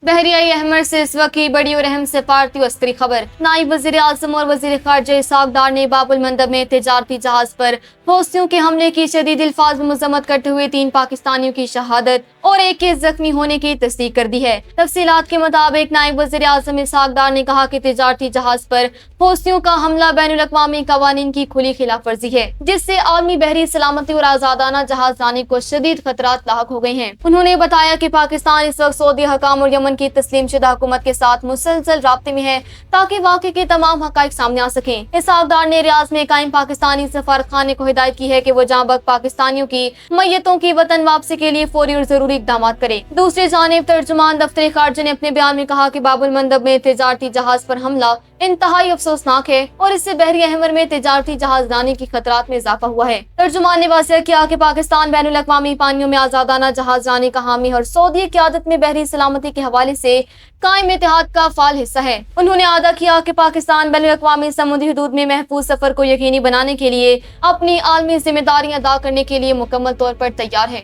بحریہ احمر سے اس وقت کی بڑی اور اہم سفارتی و عسکری خبر۔ نائب وزیر اعظم اور وزیر خارجہ اسحاق ڈار نے باب المندب میں تجارتی جہاز پر حوثیوں کے حملے کی شدید الفاظ میں مذمت کرتے ہوئے 3 پاکستانیوں کی شہادت اور ایک کے زخمی ہونے کی تصدیق کر دی ہے۔ تفصیلات کے مطابق نائب وزیر اعظم اسحاق ڈار نے کہا کہ تجارتی جہاز پر حوثیوں کا حملہ بین الاقوامی قوانین کی کھلی خلاف ورزی ہے، جس سے عالمی بحری سلامتی اور آزادانہ جہاز رانی کو شدید خطرات لاحق ہو گئے ہیں۔ انہوں نے بتایا کہ پاکستان اس وقت سعودی حکام اور یمن کی تسلیم شدہ حکومت کے ساتھ مسلسل رابطے میں ہے تاکہ واقعے کے تمام حقائق سامنے آ سکیں۔ اسحاق ڈار نے ریاض میں قائم پاکستانی سفارتخانے کو ہدایت کی ہے کہ وہ جاں بحق پاکستانیوں کی میتوں کی وطن واپسی کے لیے فوری اور ضروری اقدامات کرے۔ دوسری جانب ترجمان دفتر خارجہ نے اپنے بیان میں کہا کہ باب المندب میں تجارتی جہاز پر حملہ انتہائی افسوسناک ہے اور اس سے بحری احمر میں تجارتی جہاز رانی کی خطرات میں اضافہ ہوا ہے۔ ترجمان نے واضح کیا کہ پاکستان بین الاقوامی پانیوں میں آزادانہ جہاز رانی کا حامی اور سعودی قیادت میں بحری سلامتی کے حوالے سے قائم اتحاد کا فعال حصہ ہے۔ انہوں نے اعادہ کیا کہ پاکستان بین الاقوامی سمندری حدود میں محفوظ سفر کو یقینی بنانے کے لیے اپنی عالمی ذمہ داریاں ادا کرنے کے لیے مکمل طور پر تیار ہے۔